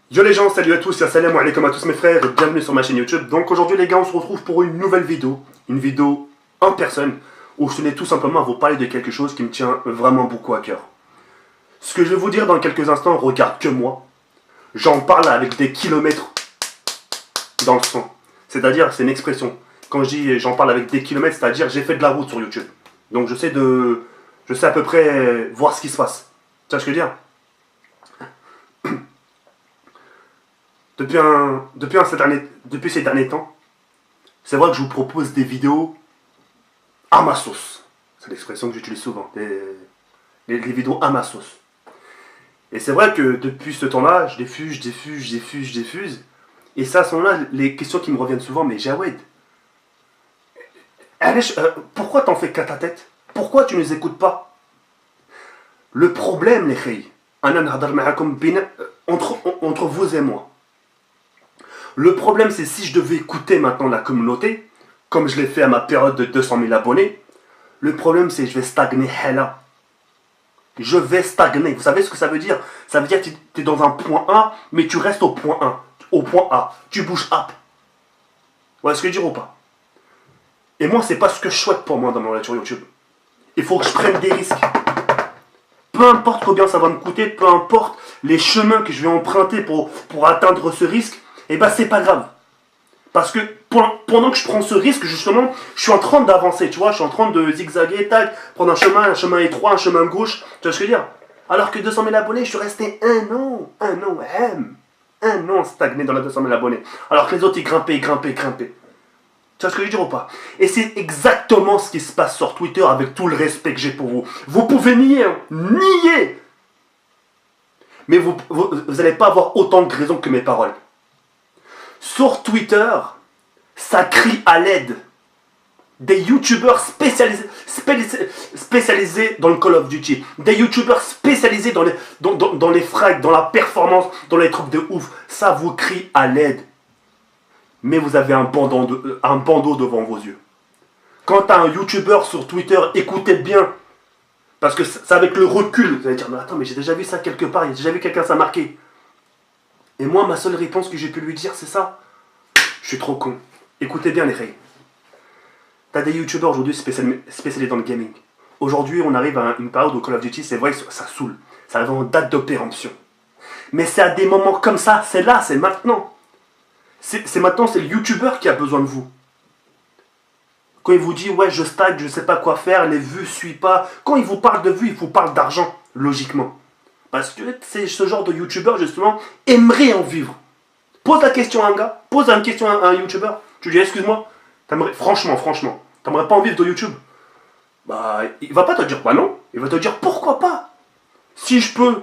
Yo les gens, salut à tous, salam alaikum à tous mes frères et bienvenue sur ma chaîne YouTube. Donc aujourd'hui les gars, on se retrouve pour une nouvelle vidéo, une vidéo en personne, où je tenais tout simplement à vous parler de quelque chose qui me tient vraiment beaucoup à cœur. Ce que je vais vous dire dans quelques instants regarde que moi. J'en parle avec des kilomètres dans le sang. C'est-à-dire, c'est une expression. Quand je dis j'en parle avec des kilomètres, c'est-à-dire j'ai fait de la route sur YouTube. Donc je sais à peu près voir ce qui se passe. Tu vois ce que je veux dire? Depuis ces derniers temps, c'est vrai que je vous propose des vidéos à ma sauce. C'est l'expression que j'utilise souvent. Les vidéos à ma sauce. Et c'est vrai que depuis ce temps-là, je diffuse. Et ça, à ce moment-là, les questions qui me reviennent souvent, mais Jawed, pourquoi t'en fais qu'à ta tête? Pourquoi tu ne les écoutes pas? Le problème, les filles, entre vous et moi. Le problème, c'est si je devais écouter maintenant la communauté, comme je l'ai fait à ma période de 200 000 abonnés, le problème, c'est que je vais stagner là. Je vais stagner. Vous savez ce que ça veut dire? Ça veut dire que tu es dans un point A, mais tu restes au point 1, au point A. Tu bouges up. Vous voyez ce que je veux dire ou pas? Et moi, c'est pas ce que je souhaite pour moi dans mon live sur YouTube. Il faut que je prenne des risques. Peu importe combien ça va me coûter, peu importe les chemins que je vais emprunter pour atteindre ce risque, et ben c'est pas grave. Parce que pendant que je prends ce risque, justement, je suis en train d'avancer, tu vois, je suis en train de zigzaguer, tac, prendre un chemin étroit, un chemin gauche, tu vois ce que je veux dire? Alors que 200 000 abonnés, je suis resté un an stagné dans la 200 000 abonnés. Alors que les autres, ils grimpaient. Tu vois ce que je veux dire ou pas? Et c'est exactement ce qui se passe sur Twitter avec tout le respect que j'ai pour vous. Vous pouvez nier, hein, nier. Mais vous n'allez pas avoir autant de raison que mes paroles. Sur Twitter, ça crie à l'aide. Des youtubeurs spécialisés dans le Call of Duty. Des youtubeurs spécialisés dans les frags, dans la performance, dans les trucs de ouf. Ça vous crie à l'aide. Mais vous avez un bandeau devant vos yeux. Quand tu as un youtubeur sur Twitter, écoutez bien. Parce que c'est avec le recul. Vous allez dire, mais attends, mais j'ai déjà vu ça quelque part. J'ai déjà vu quelqu'un ça marquer. Et moi, ma seule réponse que j'ai pu lui dire, c'est ça. Je suis trop con. Écoutez bien les règles. T'as des youtubeurs aujourd'hui spécialisés dans le gaming. Aujourd'hui, on arrive à une période où Call of Duty, c'est vrai, ça saoule. Ça arrive en date de péremption. Mais c'est à des moments comme ça, c'est là, c'est maintenant. C'est maintenant, c'est le youtubeur qui a besoin de vous. Quand il vous dit, ouais, je stagne, je ne sais pas quoi faire, les vues ne suivent pas. Quand il vous parle de vues, il vous parle d'argent, logiquement. Parce que c'est ce genre de youtubeur, justement, aimerait en vivre. Pose la question à un gars, pose une question à un youtubeur. Tu lui dis, excuse-moi, franchement, t'aimerais pas en vivre de YouTube? Bah, il va pas te dire, bah non. Il va te dire, pourquoi pas? Si je peux,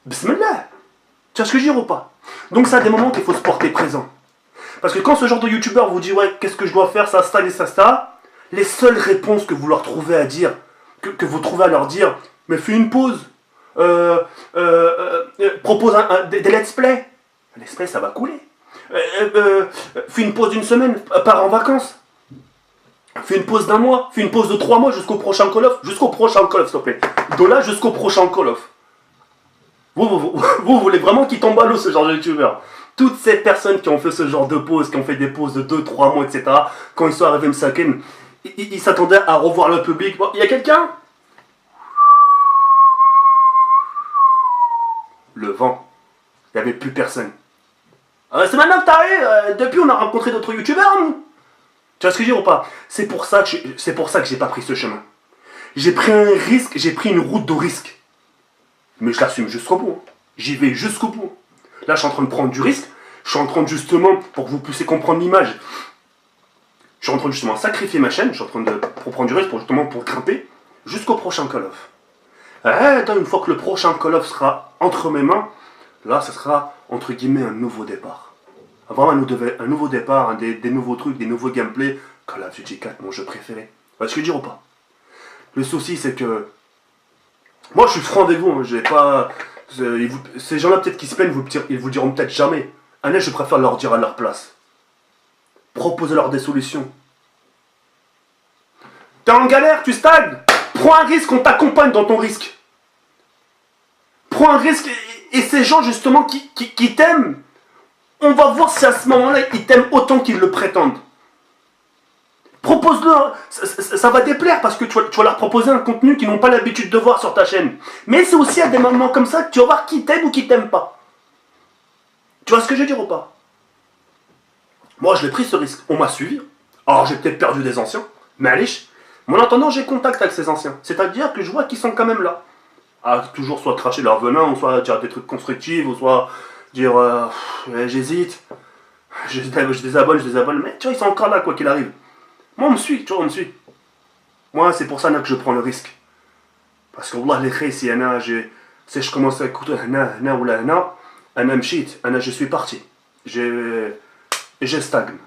bismillah. Tu vois ce que je veux dire ou pas? Donc, c'est à des moments qu'il faut se porter présent. Parce que quand ce genre de youtubeur vous dit, ouais, qu'est-ce que je dois faire, ça, et ça, les seules réponses que vous leur trouvez à dire, que vous trouvez à leur dire, mais fais une pause. Propose des let's play. Un let's play, ça va couler. Fais une pause d'une semaine, pars en vacances. Fais une pause d'un mois, fais une pause de 3 mois jusqu'au prochain Call of. Jusqu'au prochain Call of, s'il te plaît. De là jusqu'au prochain Call of. Vous voulez vraiment qu'il tombe à l'eau, ce genre de youtubeur? Toutes ces personnes qui ont fait ce genre de pause, qui ont fait des pauses de 2-3 mois, etc., quand ils sont arrivés Msaken, ils s'attendaient à revoir le public. Bon, il y a quelqu'un? Le vent. Il n'y avait plus personne. C'est maintenant que t'arrives. Depuis, on a rencontré d'autres youtubeurs, nous. Tu vois ce que je veux dire ou pas? C'est pour ça que j'ai pas pris ce chemin. J'ai pris un risque, j'ai pris une route de risque. Mais je l'assume jusqu'au bout. J'y vais jusqu'au bout. Là, je suis en train de prendre du risque. Je suis en train de justement, pour que vous puissiez comprendre l'image, je suis en train de justement sacrifier ma chaîne. Je suis en train de prendre du risque pour grimper jusqu'au prochain Call of. Une fois que le prochain Call of sera entre mes mains, là, ce sera, entre guillemets, un nouveau départ. Vraiment un nouveau départ, des nouveaux trucs, des nouveaux gameplays. Call of Duty 4, mon jeu préféré. Vous voyez ce que je veux dire ou pas? Le souci, c'est que moi, je suis franc avec vous. Hein, j'ai pas... Ces gens-là, peut-être qui se plaignent, ils vous diront peut-être jamais. Allez, je préfère leur dire à leur place. Proposez-leur des solutions. T'es en galère, tu stagnes. Prends un risque, on t'accompagne dans ton risque. Prends un risque Et ces gens justement qui t'aiment, on va voir si à ce moment-là, ils t'aiment autant qu'ils le prétendent. Propose-le, ça va déplaire parce que tu vas leur proposer un contenu qu'ils n'ont pas l'habitude de voir sur ta chaîne. Mais c'est aussi à des moments comme ça que tu vas voir qui t'aime ou qui t'aime pas. Tu vois ce que je veux dire ou pas? Moi, je l'ai pris ce risque. On m'a suivi. Alors, j'ai peut-être perdu des anciens, mais allez, en attendant, j'ai contact avec ces anciens. C'est-à-dire que je vois qu'ils sont quand même là. À toujours soit cracher leur venin, ou soit dire des trucs constructifs, ou soit dire j'hésite, je désabonne, mais tu vois, ils sont encore là, quoi qu'il arrive. Moi, on me suit, tu vois, on me suit. Moi, c'est pour ça là, que je prends le risque. Parce que, Allah, les khayr, si je commence à écouter je suis parti. Je stagne.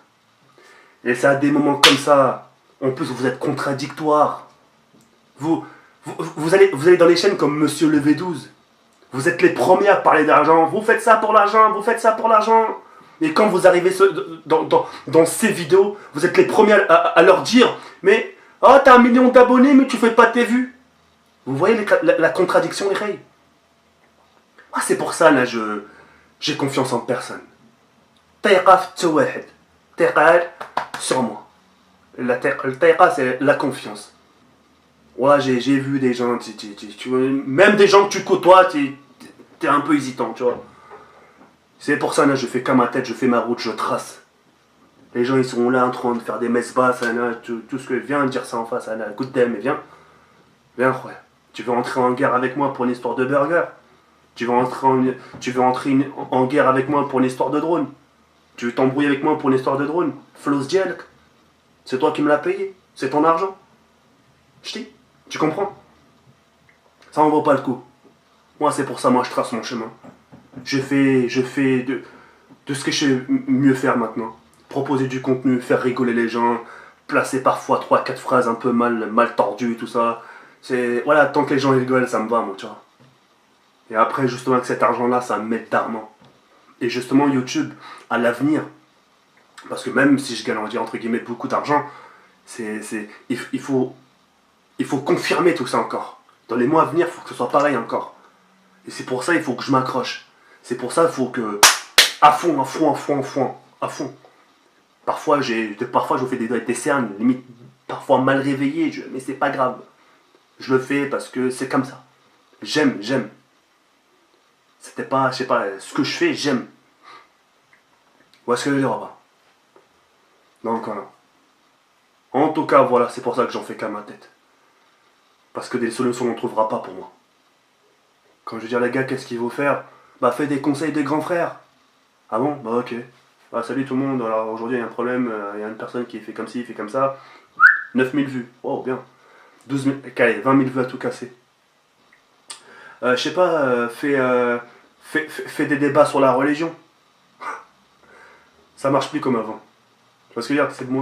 Et c'est à des moments comme ça, en plus vous êtes contradictoire. Vous allez dans les chaînes comme Monsieur le V12. Vous êtes les premiers à parler d'argent. Vous faites ça pour l'argent, vous faites ça pour l'argent. Et quand vous arrivez dans ces vidéos, vous êtes les premiers à leur dire mais oh, t'as 1 million d'abonnés, mais tu fais pas tes vues. Vous voyez la contradiction, les règles. Ah, c'est pour ça, là, j'ai confiance en personne. Taïqa sur moi. Le taïqa, c'est la confiance. Ouais, j'ai vu des gens, même des gens que tu côtoies, t'es un peu hésitant, tu vois. C'est pour ça, là, je fais qu'à ma tête, je fais ma route, je trace. Les gens, ils sont là en train de faire des messes basses, tout ce que viens dire ça en face, good damn, mais viens. Viens, frère. Tu veux entrer en guerre avec moi pour une histoire de burger? Tu veux entrer en guerre avec moi pour une histoire de drone? Tu veux t'embrouiller avec moi pour une histoire de drone? Flows Djelk. C'est toi qui me l'as payé. C'est ton argent. Ch'ti. Tu comprends? Ça en vaut pas le coup. Moi, c'est pour ça, moi, je trace mon chemin. Je fais de ce que je sais mieux faire maintenant. Proposer du contenu, faire rigoler les gens, placer parfois 3-4 phrases un peu mal tordues, tout ça. Voilà, tant que les gens rigolent, ça me va, moi, tu vois. Et après, justement, avec cet argent-là, ça m'aide d'argent. Et justement, YouTube, à l'avenir, parce que même si je gagne, on va dire, entre guillemets, beaucoup d'argent, il faut confirmer tout ça encore. Dans les mois à venir, il faut que ce soit pareil encore. Et c'est pour ça, il faut que je m'accroche. C'est pour ça, il faut que... À fond. Parfois, je fais des cernes, limite, parfois mal réveillées, mais c'est pas grave. Je le fais parce que c'est comme ça. J'aime. C'était pas, je sais pas, ce que je fais, j'aime. Ou est-ce que je le dirai pas? Donc voilà. En tout cas, voilà, c'est pour ça que j'en fais qu'à ma tête. Parce que des solutions, on ne trouvera pas pour moi. Quand je dis à les gars, qu'est-ce qu'il faut faire? Bah, fais des conseils des grands frères. Ah bon? Bah, ok. Bah, salut tout le monde. Alors aujourd'hui, il y a un problème. Il y a une personne qui fait comme ci, fait comme ça. 9000 vues. Oh, bien. 12 000, allez, 20 000 vues à tout casser. Je sais pas, fais des débats sur la religion. Ça marche plus comme avant. Parce que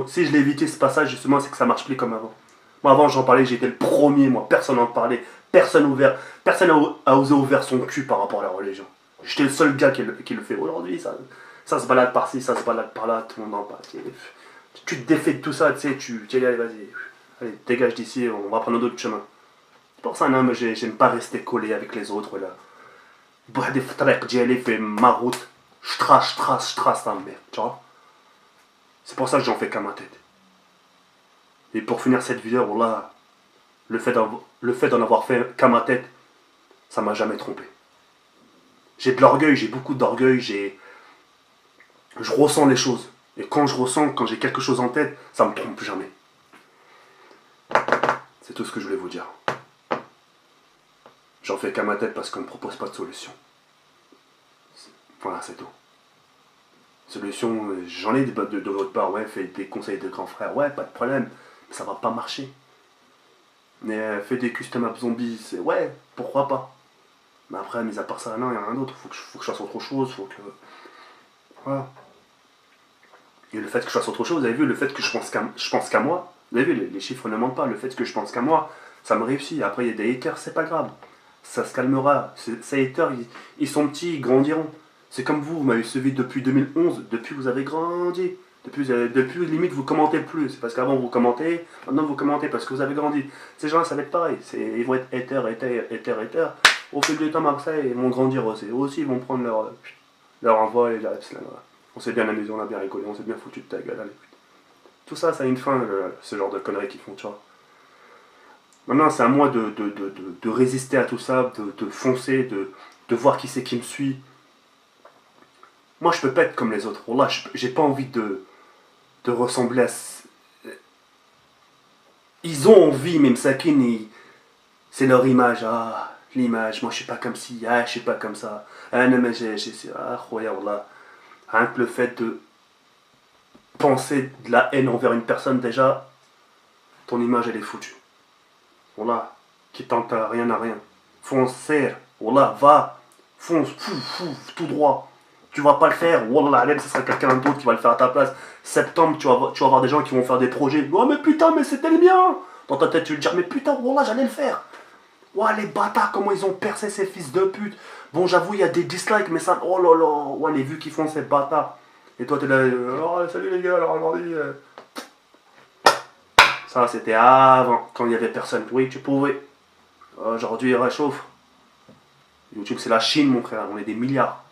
si je l'ai évité ce passage, justement, c'est que ça marche plus comme avant. Moi, avant, j'en parlais, j'étais le premier, moi. Personne n'en parlait. Personne a osé ouvrir son cul par rapport à la religion. J'étais le seul gars qui le fait. Aujourd'hui, ça se balade par-ci, ça se balade par-là, tout le monde en parle. Tu te défais de tout ça, tu sais, tu dis, allez, vas-y. Allez, dégage d'ici, on va prendre d'autres chemins. C'est pour ça, non, mais j'aime pas rester collé avec les autres, là. Des treks, j'y allais, fais ma route. Je trace, ta merde, tu vois. C'est pour ça que j'en fais qu'à ma tête. Et pour finir cette vidéo, voilà, le fait d'en avoir fait qu'à ma tête, ça m'a jamais trompé. J'ai de l'orgueil, j'ai beaucoup d'orgueil, je ressens les choses. Et quand j'ai quelque chose en tête, ça me trompe jamais. C'est tout ce que je voulais vous dire. J'en fais qu'à ma tête parce qu'on ne me propose pas de solution. Voilà, c'est tout. Solution, j'en ai de votre part, ouais, faites des conseils de grands frères, ouais, pas de problème, mais ça va pas marcher. Mais faites des custom app zombies, ouais, pourquoi pas. Mais après, mis à part ça, non, il n'y a rien d'autre, faut que je fasse autre chose, faut que... Voilà. Et le fait que je fasse autre chose, vous avez vu, le fait que je pense qu'à moi, vous avez vu, les chiffres ne mentent pas, le fait que je pense qu'à moi, ça me réussit. Après, il y a des haters, c'est pas grave. Ça se calmera. Ces haters, ils sont petits, ils grandiront. C'est comme vous m'avez suivi depuis 2011, depuis vous avez grandi. Depuis limite, vous commentez plus. C'est parce qu'avant, vous commentez, maintenant, vous commentez parce que vous avez grandi. Ces gens-là, ça va être pareil. Ils vont être haters. au fil du temps, Marseille, ils vont grandir aussi. Eux aussi, ils vont prendre leur envol et leur là. On s'est bien amusé, on a bien rigolé, on s'est bien foutu de ta gueule. Allez. Tout ça, ça a une fin, ce genre de conneries qu'ils font, tu vois. Maintenant, c'est à moi de résister à tout ça, de foncer, de voir qui c'est qui me suit. Moi, je peux pas être comme les autres. Wallah, j'ai pas envie de ressembler à... Ils ont envie, même Sakin, c'est leur image. Ah, l'image, moi je suis pas comme ci, ah, je suis pas comme ça. Ah, non, mais ah, khoya, wallah. Rien que le fait de penser de la haine envers une personne, déjà, ton image elle est foutue. Wallah, qui tente à rien à rien. Fonce, serre, wallah, va, fonce, fou, tout droit. Tu vas pas le faire, wallah, l'alim, ce sera quelqu'un d'autre qui va le faire à ta place. Septembre, tu vas avoir des gens qui vont faire des projets. Oh, mais putain, mais c'était le mien. Dans ta tête, tu vas te dire, mais putain, wallah, j'allais le faire. Ouah, les bâtards, comment ils ont percé ces fils de pute. Bon, j'avoue, il y a des dislikes, mais ça, oh là là, ouah, les vues qu'ils font, ces bâtards. Et toi, t'es là, oh, salut les gars, alors aujourd'hui. Ça, c'était avant, quand il y avait personne. Oui, tu pouvais. Aujourd'hui, il réchauffe. YouTube, c'est la Chine, mon frère, on est des milliards.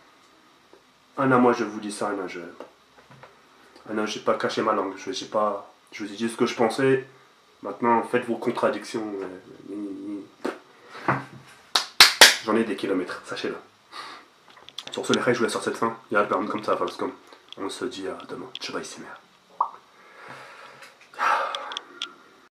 Ah non, moi, je vous dis ça, non, j'ai pas caché ma langue. Je vous ai dit ce que je pensais. Maintenant, faites vos contradictions. J'en ai des kilomètres, sachez-le. Sur ce, les règles, je vous laisse sur cette fin. Il y a un permis comme ça, parce qu'on se dit à demain. Je vais ici, merde.